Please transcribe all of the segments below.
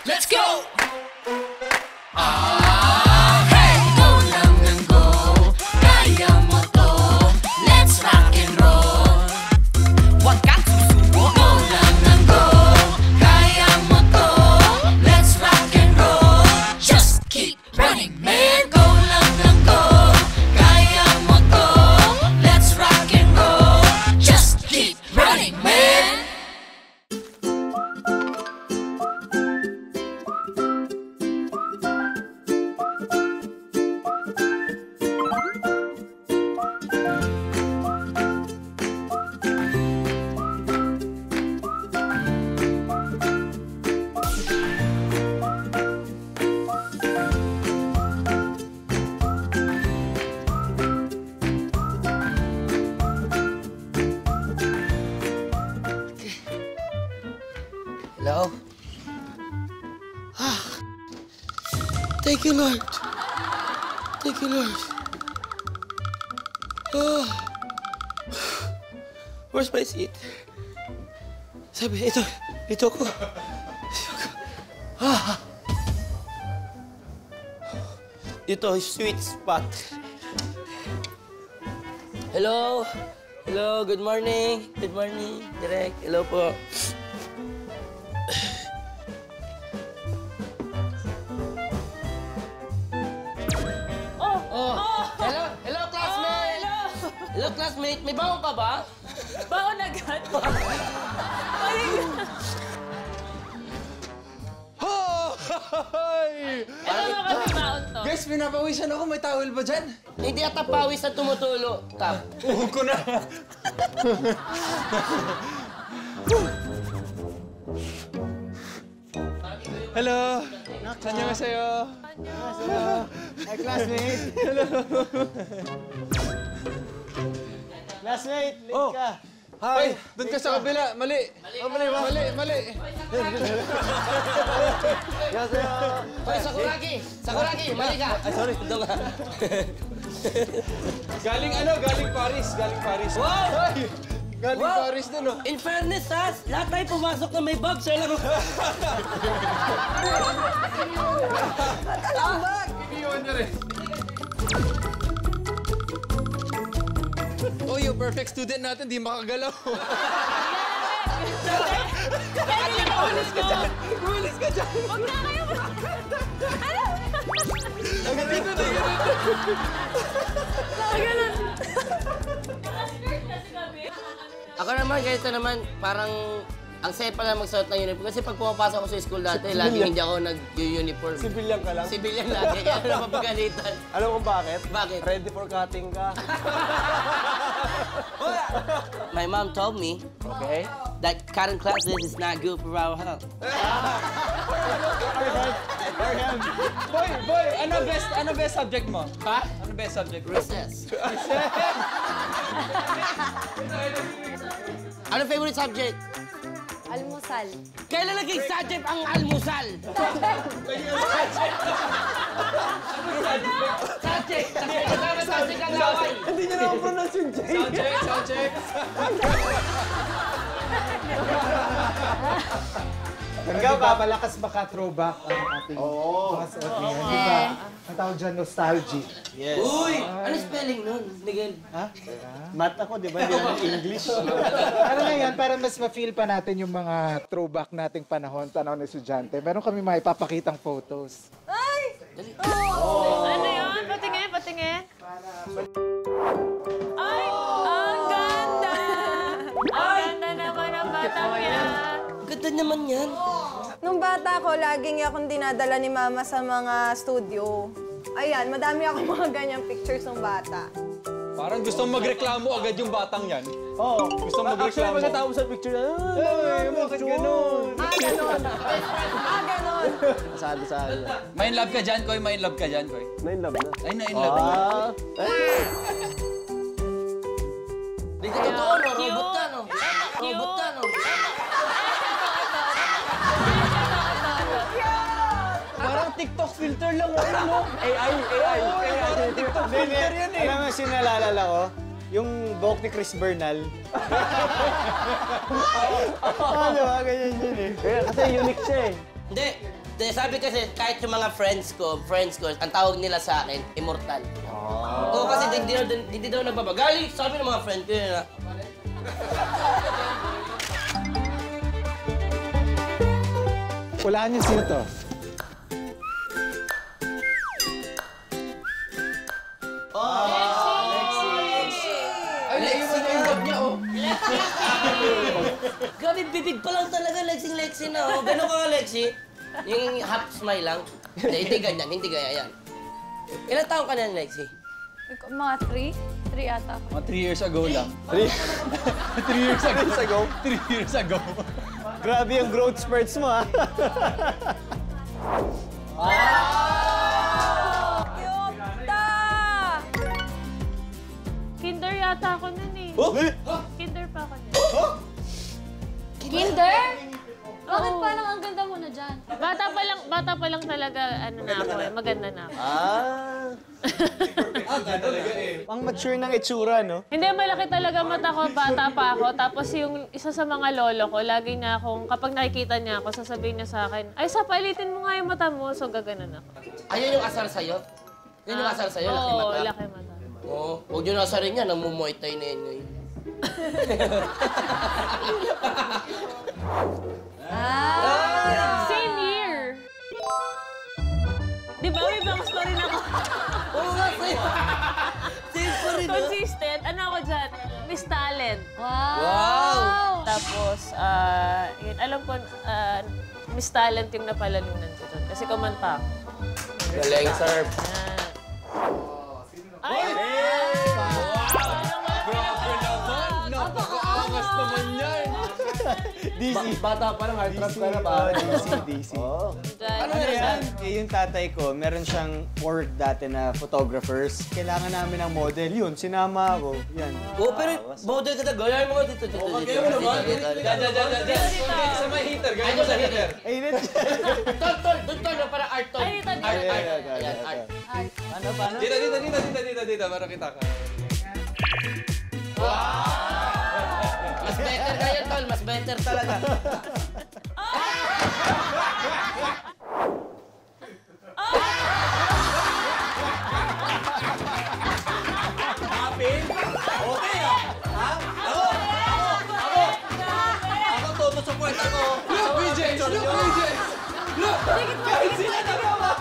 Let's go! Hello? Thank you, Lord. Thank you, Lord. Oh. Where's my seat? Sabi, ito ko. Ito, sweet spot. Hello? Hello, good morning. Good morning, Direk. Hello po. Hello, classmate. May baon ka ba? Baon agad? Hoy! Ito naman kasi baon to. Guys, pinapawisan ako. May towel ba dyan? Hindi ata pawis na tumutulo. Tap. Uhog ko na. Hello. 안녕하세요. Hi, classmate. Classmate, late ka. Hi. Doon ka sa kabila. Mali. Mali. Hoy, Sakuragi! Sakuragi, mali ka! Ay, sorry. Ito nga. Galing Paris. Wow! Ay, galing Wow! Paris din, oh. In fairness, ha? Lahat tayo pumasok na may bag. Siya lang. Iniwan niya rin. Oh, yung perfect student natin, di makagalaw. Ulis ka dyan! Umalis ka dyan. Huwag na kayo! Ano? Ganun. Ganun. Ako naman, ganito naman, parang ang saya pala magsuot ng uniform. Kasi pag pumapasok ako sa school dati, laging hindi ako nag-uniform. Civilian ka lang. Civilian lagi, kaya napapagalitan. Alam mo kung bakit? Bakit? Ready for cutting ka. My mom told me Okay? that cutting classes is not good for our health. Boy, ano best subject mo? Ha? Ano best subject mo? Recess. Ano favorite subject? Almusal. Kailan naging subject ang almusal? Subject! Subject ang laway! Hindi niya naman pronounce yung J. Soundcheck. Ikaw, papalakas baka throwback ang ating mga suot ngayon. Di ba? Ang tawag dyan, nostalgic. Yes. Uy! Ano spelling nun, Miguel? Ha? Math ako, di ba? Hindi naman English. Pero ngayon, para mas ma-feel pa natin yung mga throwback nating panahon ng estudyante, meron kami maipapakitang photos. Ay! Oh! Ano yun? Patingin. Ay! Ang ganda! Ang ganda naman ang batang yan. Ganda naman yan. Nung bata ko, laging akong dinadala ni Mama sa mga studio. Ayan, madami akong mga ganyang pictures ng bata. Parang gustong magreklamo agad yung batang yan. Oo. Gustong magreklamo. Actually, pagkatapos sa picture, Bakit ganun? Ganon. Ganon. Sado. May in love ka dyan, Koy? May in love ka dyan, Koy? Na-in-love na. Ay, na in love na. Hindi ka totoo, no? Robot ka, no? Robot ka, no? Parang TikTok filter lang ano, no? AI. TikTok filter yan eh. Alam mo, sinalala ko, yung buhok ni Chris Bernal. Ano ba? Ganyan yun eh. Kasi unique siya eh. Hindi. Sabi kasi, kahit yung mga friends ko, ang tawag nila sa akin, immortal. Oo, kasi hindi daw nagbabagali. Sabi ng mga friend ko yun, ha? Hulaan niyo sino to. Ay, naiwan na yung job niya, oh. Grabe, bibig pa lang talaga, Lexi na, oh. Gano'n ka, Lexi? Yung half smile lang. Hindi ganyan, hindi ganyan. Yan. Ilang taon ka na, Lexi? Mga 3? 3 ata ako. Mga 3 years ago lang. 3 years ago? 3 years ago. Grabe yung growth spurts mo, ha? Cute-ta! Kinder yata ako nun eh. Kinder pa ako nun. Kinder? Bakit parang ang ganda mo na dyan? Bata pa lang talaga, ano na ako eh, maganda na ako. Ang mature ng itsura, no? Hindi, malaki talaga mata ko, bata pa ako. Tapos yung isa sa mga lolo ko, lagi na akong, kapag nakikita niya ako, sasabihin niya sa akin, ay, sapalitin mo nga yung mata mo. So, gaganon ako. Ayun yung asar sa'yo? Yun yung asar sa'yo, laki mata? Oo, laki mata. Oo, huwag nyo nasarin yan, namumuay tayo na yun ngayon. Same year! Di ba, may bangs pa rin ako. Oo nga, same pa rin, no? Consistent. Ano ako dyan? Miss Talent. Wow! Tapos, yun, alam ko, Miss Talent yung napalalunan ko doon. Kasi kumanta ako. Galing, sir. Yan. Ay! Napakaangas naman yan. DC. Bata pa lang, hard trap ka na ba? DC. Dyan. Ano yan? Yung tatay ko, meron siyang work dati na photographers. Kailangan namin ng model. Yun, sinama ako. Yan. Oo, pero model ka na. Gaya mo dito. Kaya mo naman. Diyan. Sa may heater. Gaya mo sa heater. Ay, yun. Doon, parang art tone. Ay, ito, Art. Paano? Dito. Para kita ka. Mas better kayo, tol. Mas better talaga. Ako, todo support ako. Look, BJ! Look! Kahit sila na ba?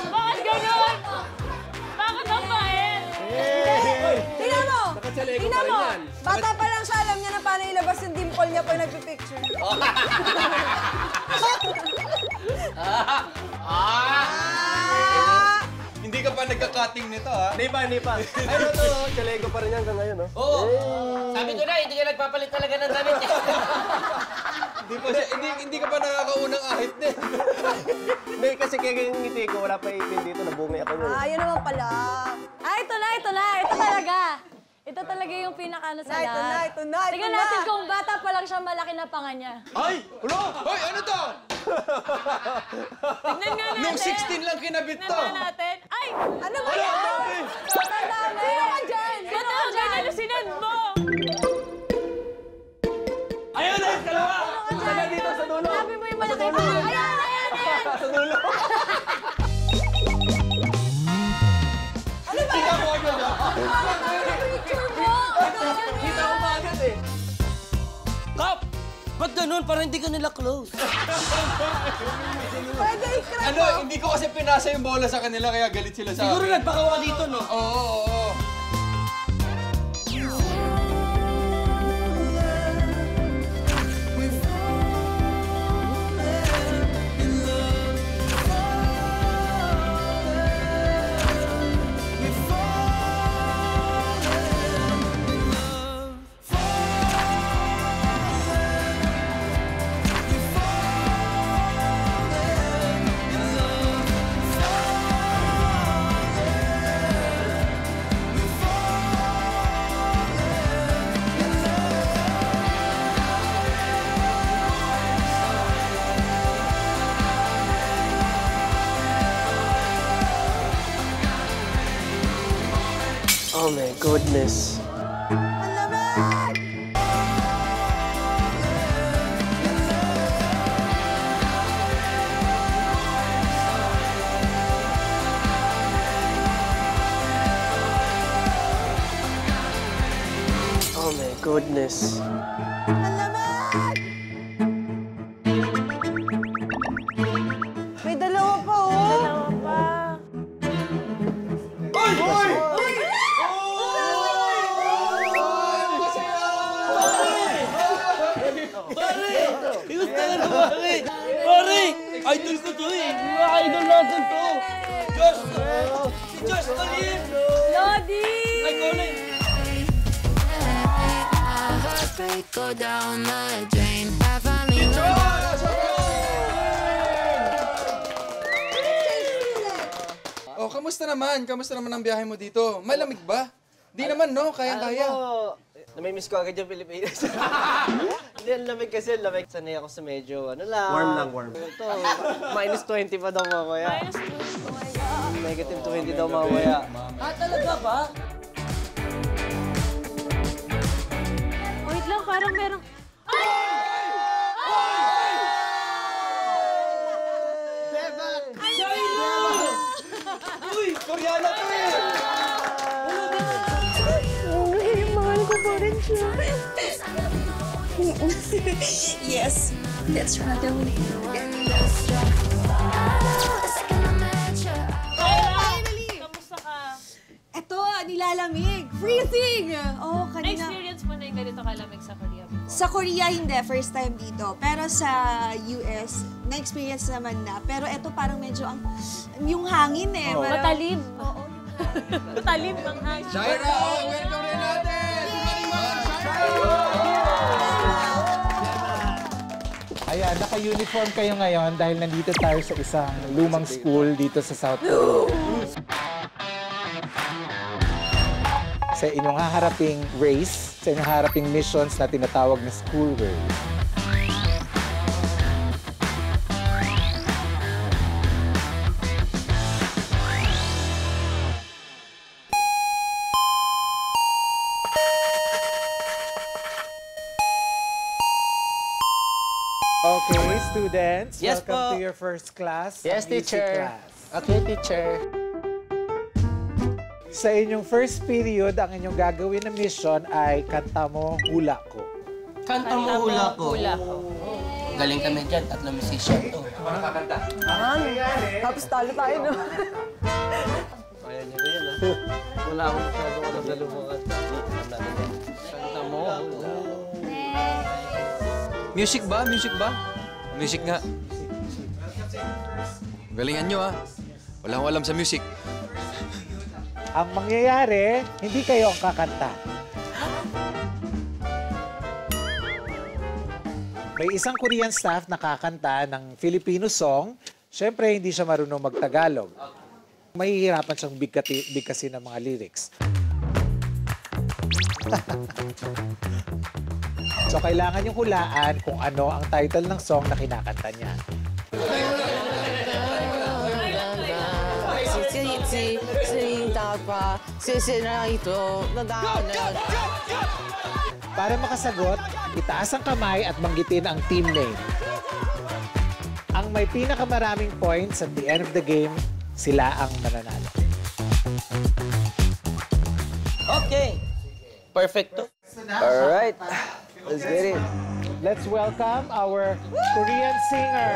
Bakit ganun? Bakit ang bait? Tingnan mo! Nakachaleco Tingnan pa rin mo! yan. Bata pa lang siya, alam niya na paano ilabas yung dimple niya pag nagpipicture. Hindi ka pa nagka-cutting nito, ha? Hindi pa. Ay, ito, chaleco pa rin yan hanggang ngayon, no? Oo. Sabi ko na, hindi ka nagpapalit talaga ng damit niya. Hindi ka pa nakakaunang ahit din. Hindi, kasi kaya yung ngiti ko, wala pa ipin dito, nabungay ako nun. Yun naman pala. Ito na. Ito talaga. Ito talaga yung pinaka-ano sa lahat. Ito na. Tingnan natin kung bata pa lang siya, malaki na panga niya. Ay! Ulo! Hoy, ano to? Tingnan nga natin. Nung 16 lang kinabit to. Tingnan natin. Ay! Ano ba yan? Matandami! Sino ka dyan? Ba't ang ganalusinan mo? Ayun na! Kalawa! Sana dito sa dulo! Sabi mo yung malaki pa. Ayan. Sa dulo! Ano ba yan? Picture mo! Kita ko ba agad eh? Kap! Ba't ganun? Parang hindi ka nila close. Pwede i-crop Ano, hindi ko kasi pinasa yung bola sa kanila kaya galit sila sa Siguro akin. nagpakawa dito, no? Oo. Oh my goodness. goodness. May dalawa pa, oh. Dalawa pa. Gusto ka na, pare! Pare! Idol ko to eh! Mga idol natin to! Josh! Si Josh Talim! Lodi! Ay, Colin! Go down the drain. I finally Oh, kamusta naman? Kamusta naman ang biyahe mo dito? Malamig ba? Di naman, no? Kayang-kaya. Namimiss ko agad yung Pilipinas. Hindi, ang lamig kasi. Lamig. Sanay ako sa medyo, ano lang. Warm lang, warm. Ito, minus 20 pa daw mamaya. Minus 2. Negative 20 daw mamaya. Talaga ba? Wait lang, parang merong... Uy, Koreana to eh! Mahal ko pa rin siya. yes, that's right. Kamusta ka? Eto, nilalamig. Freezing! Oh, kanina. Na-experience mo na yung ganito kalamig sa Korea before? Sa Korea, hindi. First time dito. Pero sa US, na-experience naman na. Pero eto parang medyo yung hangin eh. Parang, Matalim. Oo. Matalim ang hangin. Shaira, welcome rin natin! Ayan, naka-uniform kayo ngayon dahil nandito tayo sa isang lumang school dito sa South Korea. Sa inyong haharaping race, sa inyong haharaping missions na tinatawag na school race. Okay, students, Yes, welcome po. to your first class. Yes, ang music teacher. class. Okay, teacher. Sa inyong first period, ang inyong gagawin na mission ay kanta mo hula ko. Kanta mo hula ko. Hula ko. Galing kami dyan, 3 musician to. Tapos talo tayo, no? Kaya niya ba yan, ha? Wala akong masyadong alam na lumangat. Alam natin yan. Kanta mo. Music ba? Music ba? Music nga. Galingan nyo, ha? Wala akong alam sa music. Ang mangyayari, hindi kayo ang kakanta. May isang Korean staff na kakanta ng Filipino song. Siyempre, hindi siya marunong mag-Tagalog. Mahihirapan siyang bigkasin ng mga lyrics. So, kailangan yung hulaan kung ano ang title ng song na kinakanta niya. Para makasagot, itaas ang kamay at banggitin ang team name. Ang may pinakamaraming points at the end of the game, sila ang mananalo. Okay. Perfecto. All right. Let's get it. Let's welcome our Korean singer.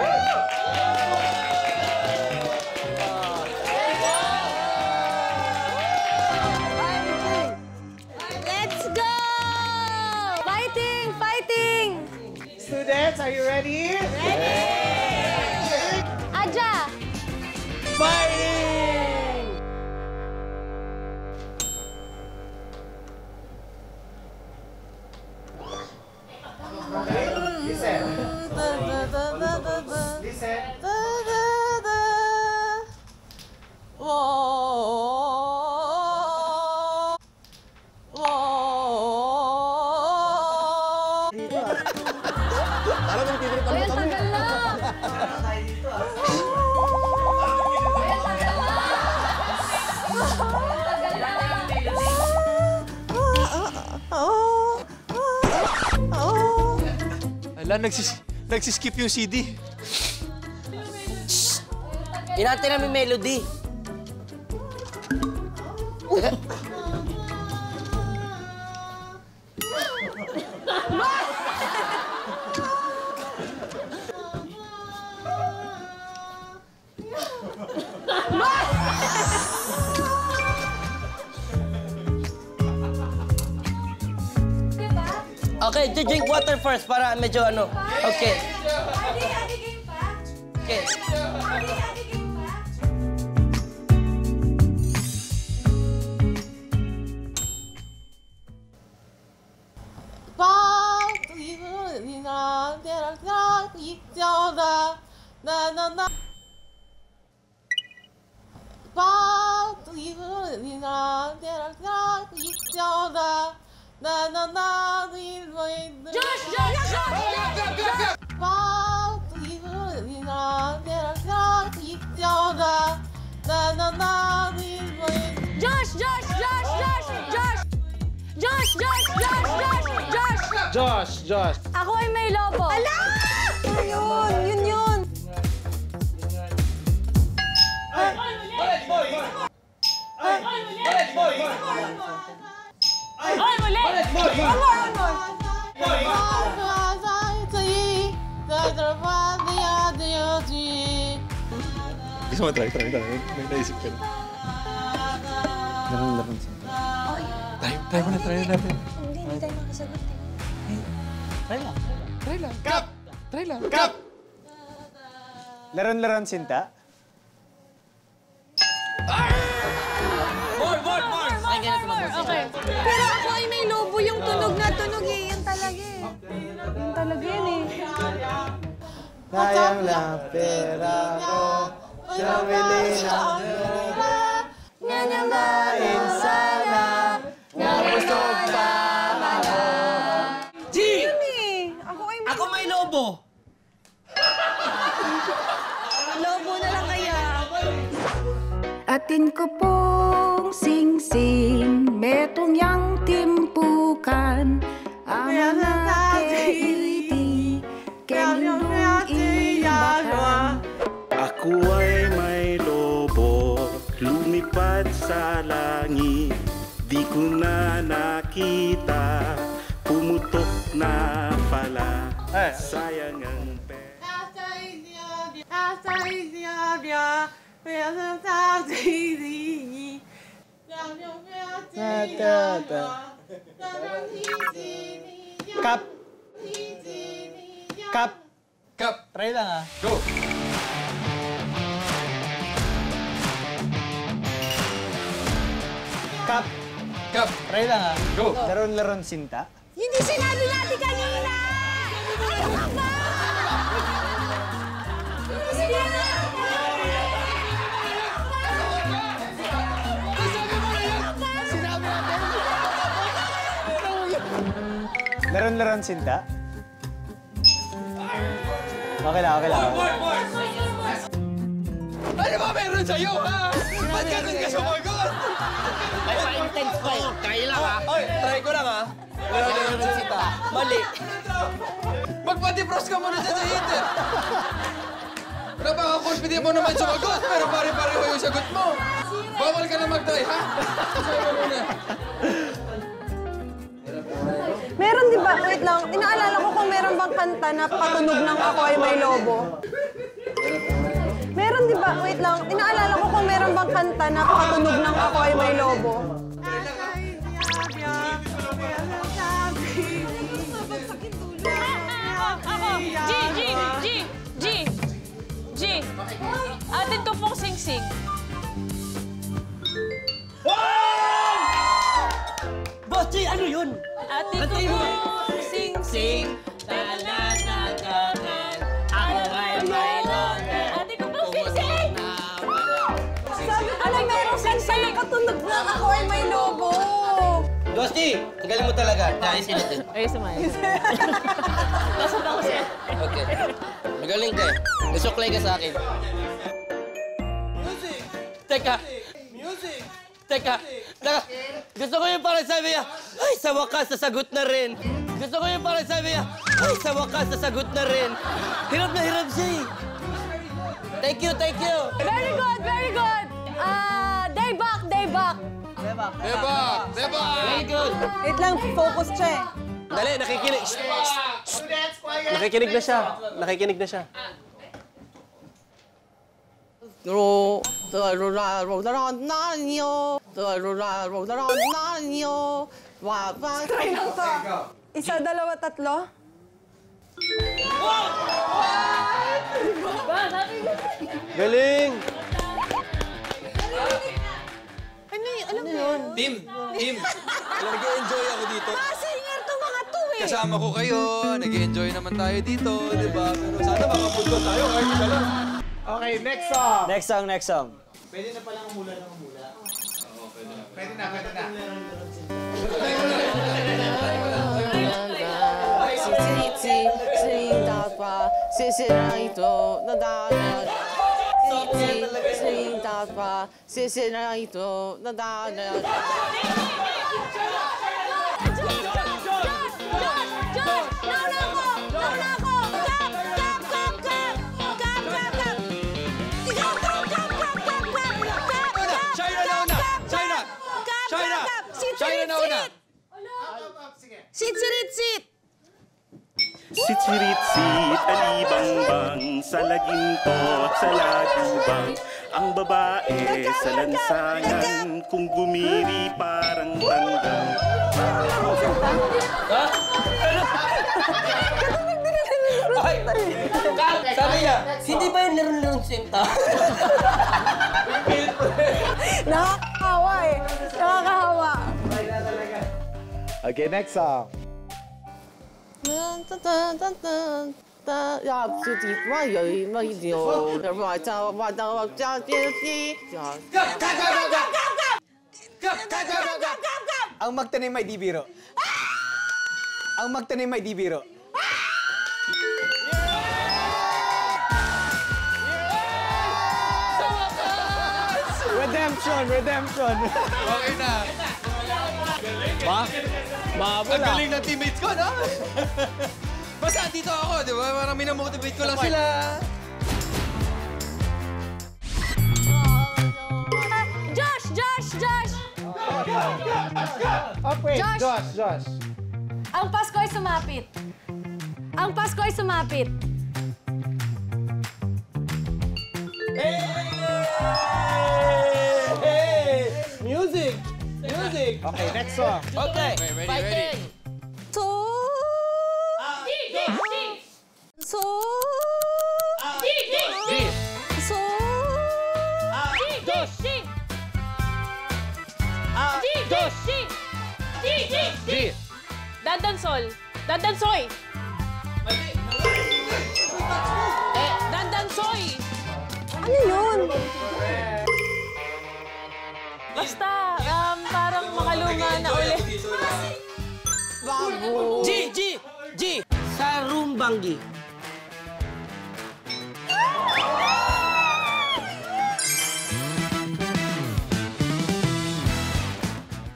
Let's go! Fighting! Fighting! Students, are you ready? Aja! Uy, ang tagal na! Ala, nagsiskip yung CD. Hinati namin melody. magdi-drink water first para medyo ano. Okay. Okay. Josh! Ako ay may lobo. Ala! Yun. Gusto mo try. May naisip ka na. Laron siya. Try mo na natin. Hindi tayo makasagot eh. Try lang. Kap! Laron-laron sinta. Okay. Pero ako ay may lobo yung tunog na tunog eh. Yan talaga eh. Yan talaga yan eh. Sayang lang pera ko. Namili ng nanamain sana. Nabusog pa mana. G! Ako Ako ay may lobo. lobo na lang kaya. Atin ko pong sing-sing, metong yang timpukan, ang mga keiti, kenindong ibakan. Ako ay may lobo, lumipad sa langit, di ko na nakita, pumutok na pala, sayang ang pera. Kap. Try lang ah. Go! Kap! Try lang ah. Go! Laron-laron sinta. Hindi sinabi natin kanina! Ano ba? Hindi sinabi Laron-laron sinta. Okay lang. Ano ba meron sa'yo, ha? Ba't ganun ka sumagot? May pa-intense pa eh. Try lang ha. Oy, try ko lang, ha? Meron sita. Mali. Magpa-defrost ka muna dyan sa heater. Napaka-confident mo naman sumagot, pero pare-pareho yung sagot mo. Bawal ka na mag-try, ha? Sabi mo muna. Meron di ba? Wait lang. Inaalala ko kung meron bang kanta na patunog ng Ako ay may lobo. Meron di ba? Wait lang. Inaalala ko kung meron bang kanta na patunog ng Ako ay may lobo. G. Atin ko pong sing-sing. Boss G, ano yun? Atin ko pong sing-sing. Ako ay may lobo. Atin ko pong sing-sing. Ano meron kanta na patunog ng Ako ay may lobo? Boss G, ang galing mo talaga. Dahil sinitin. Ay, sumaya. Nasad ako siya. Okay. Magaling ka eh. Isuklay ka sa akin. Teka. Gusto ko yung parang sabi niya, ay, sa wakas, sasagot na rin. Gusto ko yung parang sabi niya, ay, sa wakas, sasagot na rin. Hirap na hirap siya eh. Thank you. Very good. Day back. Very good. Wait lang, focus siya eh. Dali, nakikinig. Nakikinig na siya. Try lang to. Isa, dalawa, tatlo. Galing! Alam mo yun? Team! Nag-enjoy ako dito. Singer to mga to eh. Kasama ko kayo, nag-enjoy naman tayo dito, di ba? Pero sana makapunto tayo kahit isa lang. Okay, next song. Next song. Pwede na palang umula ng umula. Oo, pwede na. Pwede na. China na una! Sit! Sitsirit-sit, alibangbang, sa laginto at sa lagubang. Ang babae sa lansangan, kung gumiri parang tandang. Ay! Sabi niya, hindi ba yung laro-larong sinta? Nakakahawa eh. Nakakahawa. Okay, next song. Ang magtanim ay di biro. Ang magtanim ay di biro. Redemption. Okay na. Ang galing ng teammates ko, no? Basta dito ako, di ba? Parang minamotivate ko lang sila. Josh! Okay, Josh. Josh. Ang Pasko ay sumapit. Music! Okay, next song. Okay, Ready. fighting! Dadansoy! Dadansoy! Ano yun? Basta, parang makaluma na ulit. G! Sarumbanggi.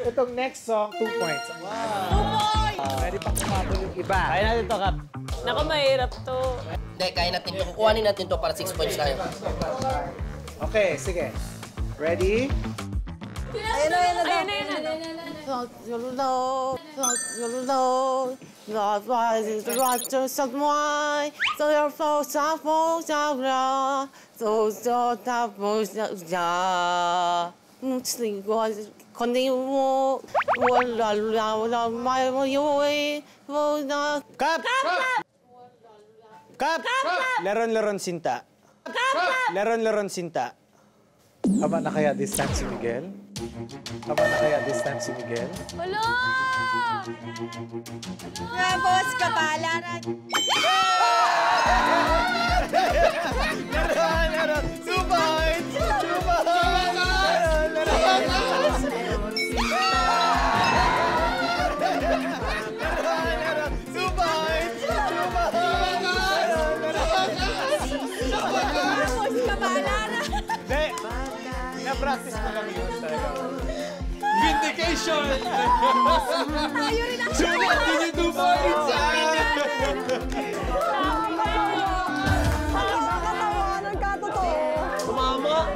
Itong next song, 2 points. Pwede pang kumabol yung iba. Kaya natin to, Kap. Naku, mahirap to. Hindi, kaya natin to. Kukuhanin natin to para 6 points tayo. Okay, sige. Ready? Ayun na. Kap! Laron-laron sinta. Laron-laron sinta. Tama na kaya this time si Miguel? Wala! Tapos, kapalaran. Laron! 2 points! 2 Na-practice ko lang yun talaga. Vindication! Sulat din yung 2 points! Sumama!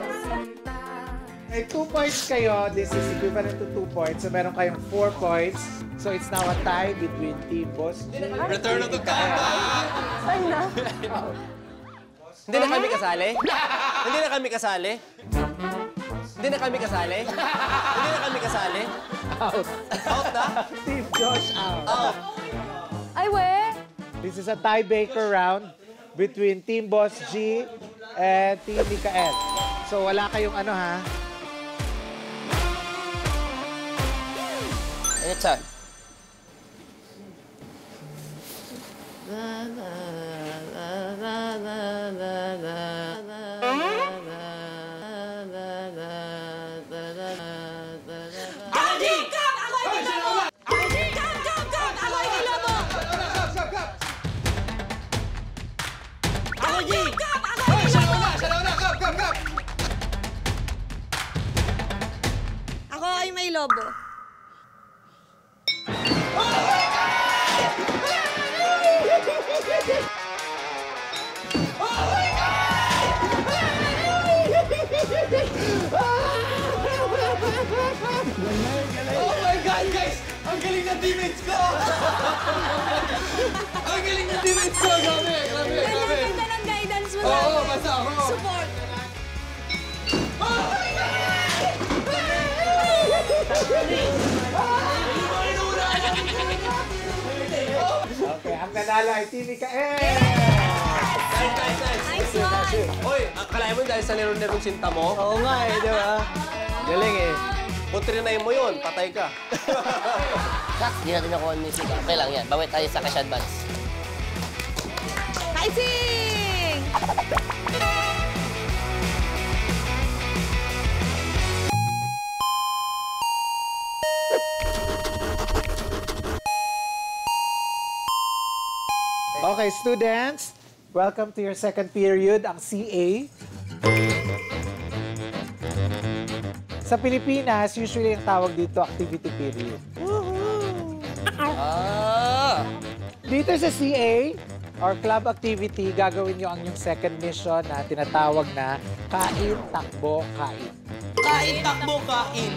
May 2 points kayo. This is equivalent to 2 points. So meron kayong 4 points. So it's now a tie between Team Boss G. Return of the comeback! Hindi na kami kasali? Hindi na kami kasali? Hindi na kami kasali? Hindi na kami kasali? Out. Out na? Team Josh out. Out. Ay, we. This is a tie-breaker round between Team Boss G and Team Mikael. So wala kayong ano ha? It's on. Ako ay may lobo. Oh my God, guys! Ang galing ng teammates ko! Ang galing ng teammates ko! Grabe, grabe, grabe! Ganda ng guidance mo Oo, basta ako. Support. Okay, ang nanalo ay Team Mikael! Nice one! Hoy, akalain mo dahil sa laro-larong sinta mo? Oo nga eh, di ba? Galing eh. Kung trinay mo yun, patay ka. Sak, di natin nakuha ni Sika. Okay lang yan. Bawit tayo sa cash advance. Kaising! Okay, students, welcome to your second period, ang CA. Sa Pilipinas, usually ang tawag dito activity period. Dito sa CA, or club activity, gagawin nyo ang yung second mission na tinatawag na kain, takbo, kain. Kain, takbo, kain.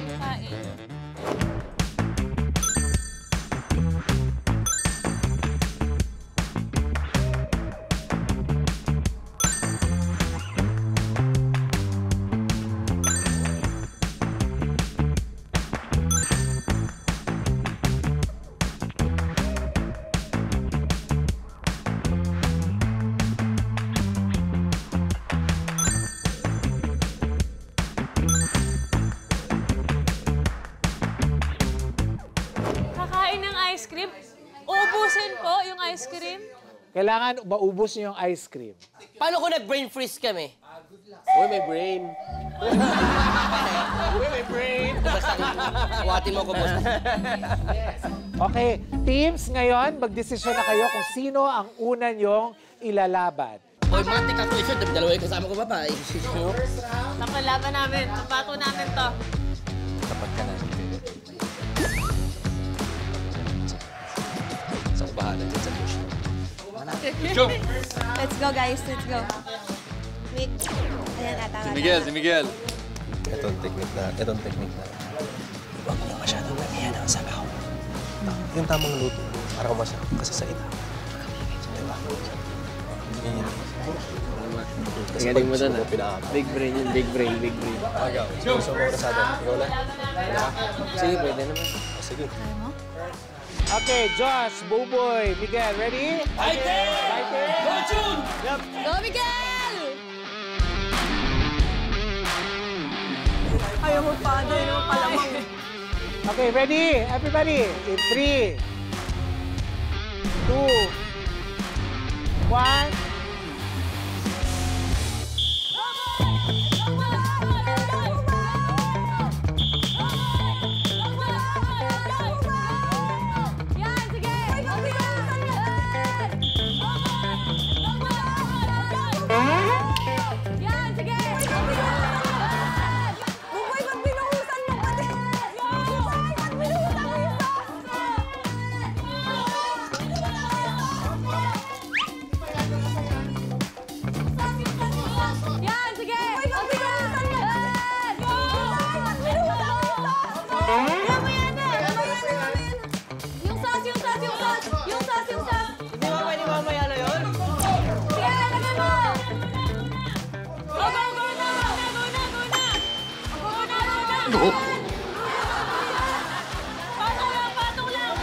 Kakain ng ice cream? Uubusin po yung ice cream? Kailangan maubos nyo yung ice cream. Paano kung nag-brain freeze kami? Uy, may brain. Uy, may brain. Basta, kuwatin mo ko, boss. Okay, teams, ngayon, magdesisyon na kayo kung sino ang una nyong ilalaban. Uy, matik ako iso. Dalawa yung kasama ko ba pa? Napalaban namin. Papato namin to. Tapat ka na. Sa bahala dyan sa push. Let's go, guys. Let's go. Wait. Ayan, tama. Si Miguel. Itong technique na. Huwag mo na masyadong lamihan ang sabaw. Yung tamang luto. Para kumasa. Kasi sa ita. Diba? Yan. Galing mo doon Big brain yun, big brain. Agaw. Gusto mo na sa atin. Ikaw lang. Sige, pwede naman. Sige. Okay, Josh, Buboy, Miguel, ready? Fighting! Go, Jun! Go, Miguel! Ayaw mo pa, doon yung palamang. Okay, ready? Everybody, in 3, 2, 1. Yan, sige! Yan, sige! Buboy, ba't binuhusan mo pati? Buboy, ba't binuhusan mo yung Yan, sige! Buboy, ba't binuhusan mo? Buboy, ba't binuhusan mo yung Yung sauce, yung sauce, yung sauce! Yung sauce, yung sauce! Hindi mo pwede mamaya na yun? Sige, lagay mo! Go, go, go na! Go na! Patong lang! Patong lang!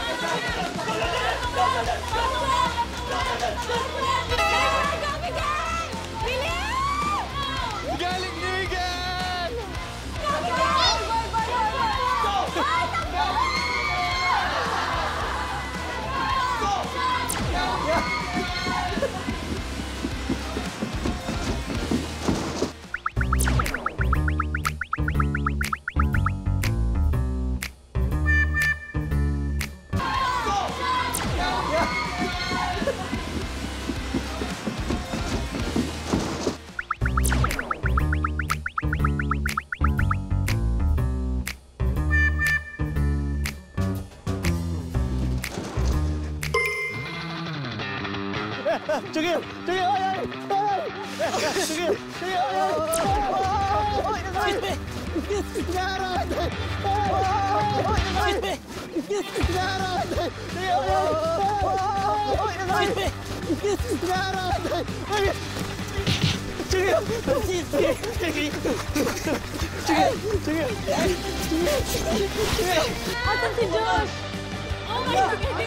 Sige! Sige! Ay! Ay! Ay! Sige! Sige! Ay! Ay! Asan si Josh? Oh my God! Bakit may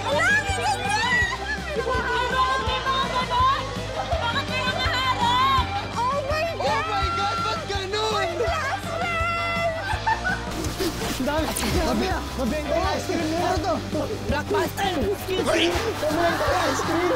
mga ganon? Bakit may mga harap? Oh my God! Oh my God! Ba't ganun? Mabenta yung ice cream nila to. Blockbuster! Mabenta yung ice cream.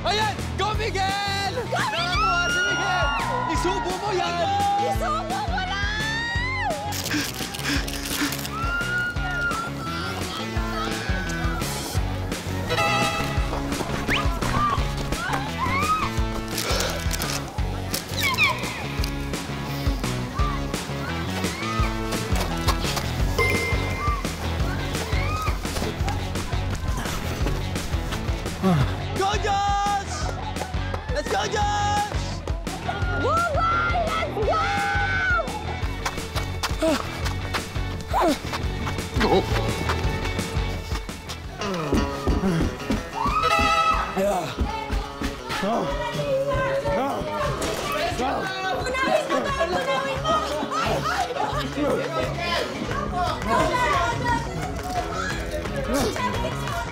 Ayan! Go, Miguel! Nakakuha si Miguel! Isubo mo yan! Isubo mo na! Go, Josh! Let's go, Josh! Go, boy! Let's go! Punawin mo to! Punawin mo!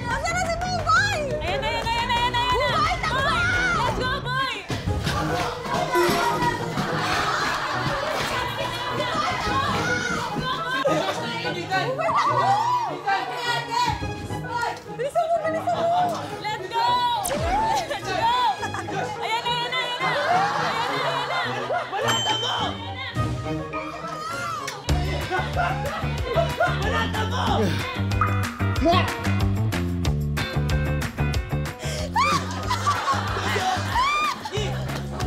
Nasaan na si Buboy? Ayan na! Buboy, takbo! Let's go, boy! Bilisan mo! Bilisan mo! Let's go! Let's go! Ayan na! Balata mo! Balata mo!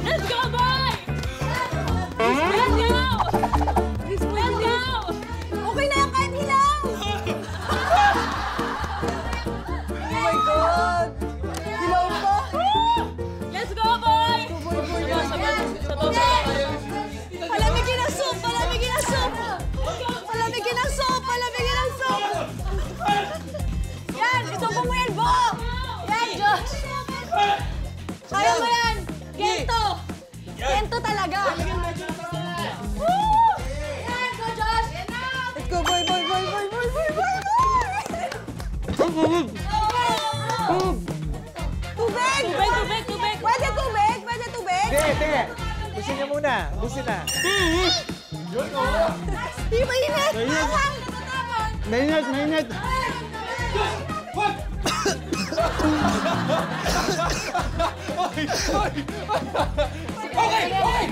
Let's go, boy! Let's go! Let's go! Okay na yan kahit hilaw! Oh my God! Hilaw pa! Let's go, boy! Palamigin ang soup! Palamigin ang soup! Palamigin ang soup! Palamigin ang soup! Yan! Isubo mo yan, Bo! Yan, Josh! Kaya mo yan! Gento! Gento talaga! Woo! Yan! Go, Josh! Let's go, boy, boy, boy, boy, boy, boy, boy, boy! Tubig! Tubig! Pwede tubig? Pwede tubig? Sige. Busin niya muna. Busin na. Di mainit! Awang! Mainit!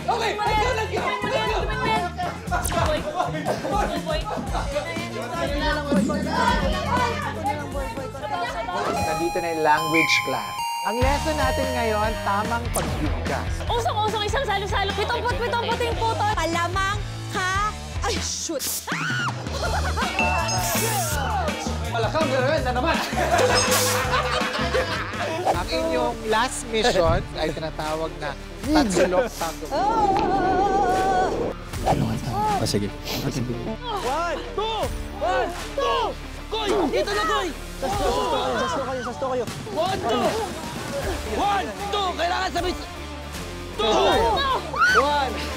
Okay! Let's Nandito na yung language class. Ang lesson natin ngayon, tamang pagbigkas. Usong-usong isang salo-salo. Pitong-puting putol. Palamang ka... Ay, shoot! Malakang gano'n na naman! Ang inyong last mission ay tinatawag na Tatsulok Tago. Sige. 1, 2! 1, 2! Koy! Dito na, Koy! Sasto kayo. 1, 2! 1, 2! Kailangan sabay... 2! 1!